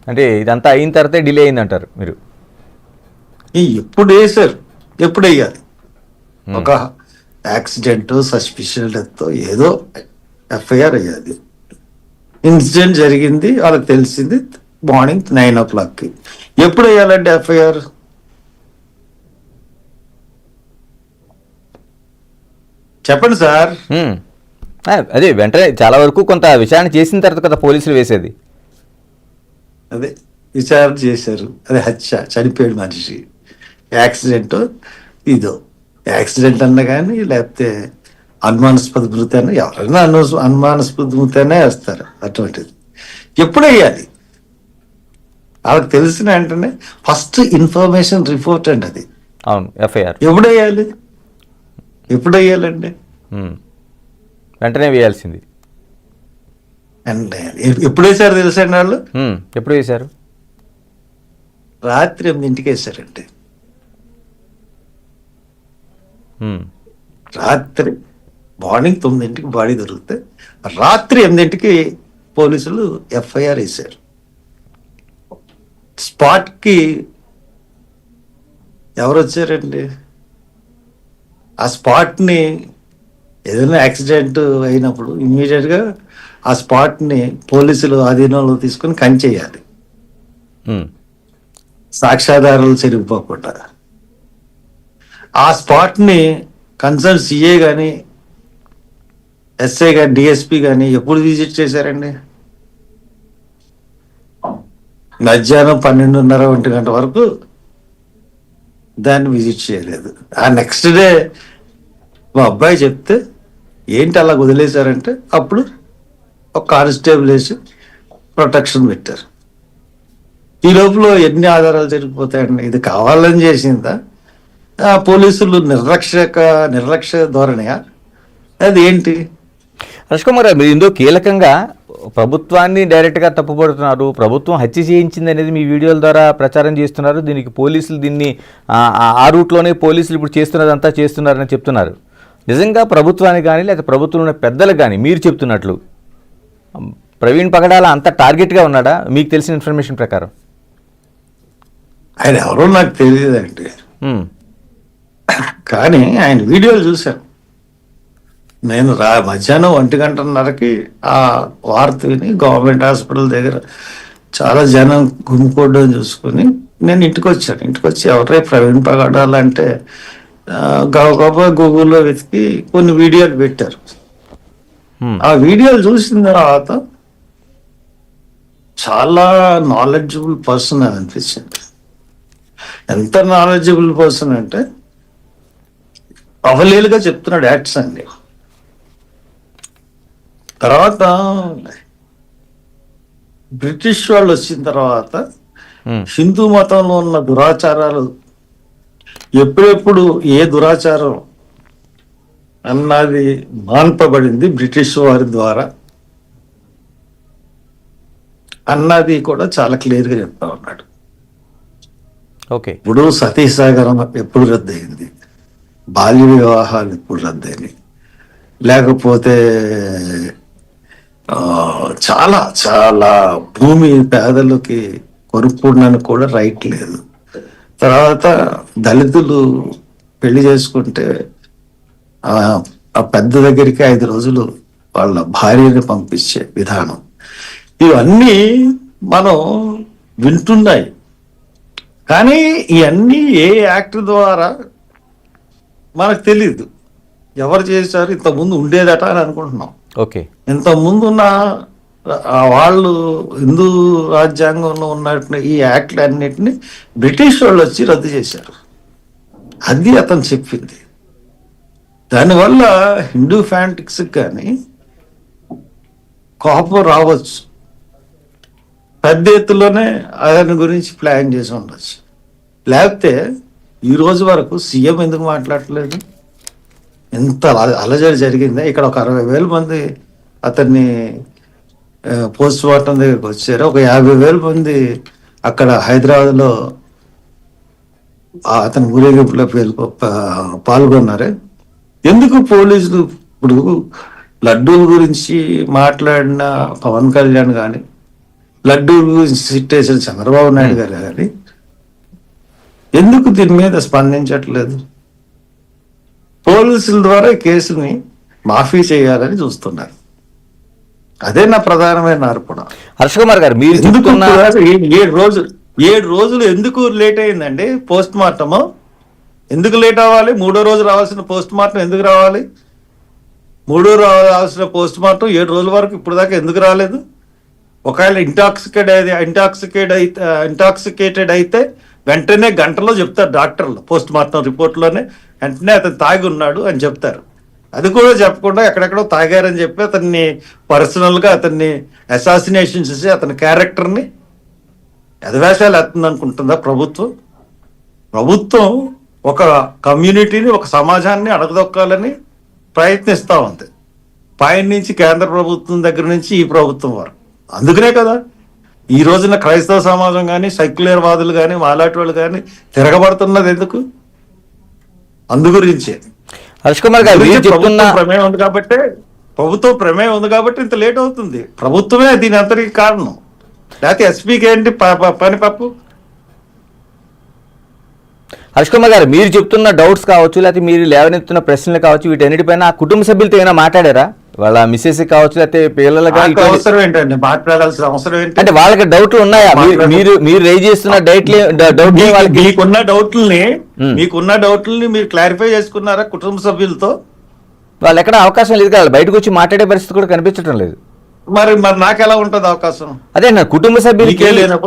అంటే ఇదంతా అయిన తర్వాతే డిలే అయిందంటారు మీరు? ఎప్పుడు వేసారు, ఎప్పుడు వేయాలి? ఒక యాక్సిడెంట్, సస్పిషియల్ డెత్ ఏదో ఎఫ్ఐఆర్ అయ్యాది. ఇన్సిడెంట్ జరిగింది, వాళ్ళకి తెలిసింది మార్నింగ్ 9 o'clock. ఎప్పుడు వేయాలండి ఎఫ్ఐఆర్? చెప్పండి సార్. అదే వెంటనే చాలా వరకు కొంత విచారణ చేసిన తర్వాత కదా పోలీసులు వేసేది. అదే విచారణ చేశారు, అదే హత్య, చనిపోయాడు మనిషి, యాక్సిడెంట్. ఇదో యాక్సిడెంట్ అన్నా కానీ, లేకపోతే అనుమానాస్పద మృతి అన్న, ఎవరైనా అనుమానాస్పద మృతి అనే వేస్తారు. అటువంటిది ఎప్పుడు వేయాలి? వాళ్ళకి తెలిసిన వెంటనే ఫస్ట్ ఇన్ఫర్మేషన్ రిపోర్ట్ అండి అది. అవును, ఎఫ్ఐఆర్ ఎప్పుడు వేయాలి? ఎప్పుడు వేయాలండి? వెంటనే వేయాల్సింది. అంటే ఎప్పుడు వేశారు తెలుసండి వాళ్ళు? ఎప్పుడు వేశారు? రాత్రి 8ంటికి వేశారండి. రాత్రి మార్నింగ్ 9ంటికి బాడీ దొరికితే రాత్రి 8ంటికి పోలీసులు ఎఫ్ఐఆర్ వేశారు. స్పాట్కి ఎవరు వచ్చారండి? ఆ స్పాట్ని ఏదైనా యాక్సిడెంట్ అయినప్పుడు ఇమ్మీడియట్గా ఆ స్పాట్ని పోలీసులు ఆధీనంలో తీసుకొని కంచేయాలి, సాక్ష్యాధారాలు చెరిగిపోకుండా. ఆ స్పాట్ని కన్సర్న్ సిఏ కానీ, ఎస్ఐ కానీ, డిఎస్పి కానీ ఎప్పుడు విజిట్ చేశారండి? మధ్యాహ్నం 12:30, 1 గంట వరకు దాన్ని విజిట్ చేయలేదు. ఆ నెక్స్ట్ డే మా అబ్బాయి చెప్తే ఏంటి అలా వదిలేశారంటే అప్పుడు ఒక కానిస్టేబుల్ వేసి ప్రొటెక్షన్ పెట్టారు. ఈ లోపల ఎన్ని ఆధారాలు జరిగిపోతాయండి? ఇది కావాలని చేసిందా? పోలీసులు నిర్లక్ష్య ధోరణియా? అది ఏంటి? హర్ష్ కుమార్, మీరు ఇందులో కీలకంగా ప్రభుత్వాన్ని డైరెక్ట్గా తప్పుపడుతున్నారు. ప్రభుత్వం హత్య చేయించింది అనేది మీ వీడియోల ద్వారా ప్రచారం చేస్తున్నారు. దీనికి పోలీసులు దీన్ని ఆ రూట్లోనే పోలీసులు ఇప్పుడు చేస్తున్నదంతా చేస్తున్నారని చెప్తున్నారు. నిజంగా ప్రభుత్వానికి కానీ లేకపోతే ప్రభుత్వంలో ఉన్న పెద్దలకు కానీ మీరు చెప్తున్నట్లు ప్రవీణ్ పగడాల అంత టార్గెట్గా ఉన్నాడా మీకు తెలిసిన ఇన్ఫర్మేషన్ ప్రకారం? ఆయన ఎవరో నాకు తెలియదండి, కానీ ఆయన వీడియోలు చూశాను నేను. మధ్యాహ్నం 1:30కి ఆ వార్త విని గవర్నమెంట్ హాస్పిటల్ దగ్గర చాలా జనం గుమికూడడం చూసుకుని నేను ఇంటికి వచ్చాను. ఇంటికి వచ్చి ఎవరే ప్రవీణ్ పగడాల అంటే గబగబా గూగుల్లో వెతికి కొన్ని వీడియోలు పెట్టారు. ఆ వీడియోలు చూసిన తర్వాత చాలా నాలెడ్జబుల్ పర్సన్ అని అనిపించింది. ఎంత నాలెడ్జబుల్ పర్సన్ అంటే అవలీలుగా చెప్తున్నాడు యాక్ట్స్ అండి. తర్వాత బ్రిటిష్ వాళ్ళు వచ్చిన తర్వాత హిందూ మతంలో ఉన్న దురాచారాలు ఎప్పుడెప్పుడు ఏ దురాచారం అన్నది మాన్పబడింది బ్రిటిష్ వారి ద్వారా అన్నది కూడా చాలా క్లియర్గా చెప్తా ఉన్నాడు. ఓకే, ఇప్పుడు సతీసాగరం ఎప్పుడు రద్దయింది, బాల్య వివాహాలు ఎప్పుడు రద్దయినాయి, లేకపోతే చాలా చాలా భూమి పేదలకి కొనుక్కోవడానికి కూడా రైట్ లేదు. తర్వాత దళితులు పెళ్లి చేసుకుంటే ఆ పెద్ద దగ్గరికి 5 రోజులు వాళ్ళ భార్యని పంపించే విధానం, ఇవన్నీ మనం వింటున్నాయి. కానీ ఇవన్నీ ఏ యాక్ట్ ద్వారా మనకు తెలియదు, ఎవరు చేశారు, ఇంతకుముందు ఉండేదట అని అనుకుంటున్నాం. ఓకే, ఇంతకుముందు ఉన్న వాళ్ళు హిందూ రాజ్యాంగంలో ఉన్నట్టు ఈ యాక్ట్లు అన్నిటిని బ్రిటిష్ వాళ్ళు వచ్చి రద్దు చేశారు. అది అతను చెప్పింది. దానివల్ల హిందూ ఫ్యానిటిక్స్ కానీ కోపం రావచ్చు, పెద్ద ఎత్తులోనే ఆయన గురించి ప్లాన్ చేసి ఉండొచ్చు. లేకపోతే ఈ రోజు వరకు సీఎం ఎందుకు మాట్లాడట్లేదు? ఎంత అలజడి జరిగిందా? ఇక్కడ ఒక 60,000 మంది అతన్ని పోస్ట్ మార్టం దగ్గరికి వచ్చారు. ఒక 50,000 మంది అక్కడ హైదరాబాద్లో అతని ఊరేగింపులో పాల్గొన్నారే. ఎందుకు పోలీసులు ఇప్పుడు లడ్డూల గురించి మాట్లాడిన పవన్ కళ్యాణ్ కానీ, లడ్డు సిట్టేసిన చంద్రబాబు నాయుడు గారు కానీ ఎందుకు దీని మీద స్పందించట్లేదు? పోలీసుల ద్వారా ఈ కేసుని మాఫీ చేయాలని చూస్తున్నారు. అదే నా ప్రధానమైన ఆర్పణ. హర్ష కుమార్ గారు మీరు ఎందుకు చెప్తున్న 7 రోజులు ఎందుకు లేట్ అయిందండి? పోస్ట్ మార్టము ఎందుకు లేట్ అవ్వాలి? 3వ రోజు రావాల్సిన పోస్ట్ మార్టం ఎందుకు రావాలి? 3వ రోజు రావాల్సిన పోస్ట్ మార్టం 7 రోజుల వరకు ఇప్పుడు దాకా ఎందుకు రాలేదు? ఒకవేళ ఇంటాక్సికేటెడ్ అయితే వెంటనే గంటలో చెప్తారు డాక్టర్లు, పోస్ట్ మార్టం రిపోర్ట్లోనే వెంటనే అతను తాగి ఉన్నాడు అని చెప్తారు. అది కూడా చెప్పకుండా ఎక్కడెక్కడో తాగారని చెప్పి అతన్ని పర్సనల్గా అతన్ని అసాసినేషన్ చేసి అతని క్యారెక్టర్ని ఎదవేషాలు ఎత్తుంది అనుకుంటుందా ప్రభుత్వం? ప్రభుత్వం ఒక కమ్యూనిటీని, ఒక సమాజాన్ని అడగదొక్కాలని ప్రయత్నిస్తూ ఉంది, పైన నుంచి కేంద్ర ప్రభుత్వం దగ్గర నుంచి ఈ ప్రభుత్వం వరకు. అందుకనే కదా ఈ రోజున క్రైస్తవ సమాజం కానీ, సెక్యులర్ వాదులు కానీ, మాలాటి వాళ్ళు కానీ తిరగబడుతున్నది ఎందుకు? అందు గురించే. హర్ష కుమార్ గారు మీరు చెప్తున్న ప్రభుత్వం ప్రమేయం ఉంది కాబట్టి ఇంత లేట్ అవుతుంది. ప్రభుత్వమే దీని అంతటికి కారణం. లేకపోతే ఎస్పీకి ఏంటి పని పప్పు? హర్ష కుమార్ గారు మీరు చెప్తున్న డౌట్స్ కావచ్చు, లేకపోతే మీరు లేవనెత్తున్న ప్రశ్నలు కావచ్చు, వీటన్నిటిపైన కుటుంబ సభ్యులతో ఏమైనా మాట్లాడారా? వాళ్ళ మిస్సెస్ కావచ్చు, లేకపోతే పిల్లలుగా అవసరం ఏంటండి? మాట్లాడాల్సిన అవసరం ఏంటి? అంటే వాళ్ళకి డౌట్లు ఉన్నాయా? మీరు రైజ్ చేస్తున్న డౌట్ మీకున్న డౌట్లని మీరు క్లారిఫై చేసుకున్నారా కుటుంబ సభ్యులతో? వాళ్ళు ఎక్కడ అవకాశం లేదు కదా, బయటకు వచ్చి మాట్లాడే పరిస్థితి కూడా కనిపించడం లేదు. మరి నాకు ఎలా ఉంటుంది అవకాశం? అదే కుటుంబ సభ్యులకి లేనప్పుడు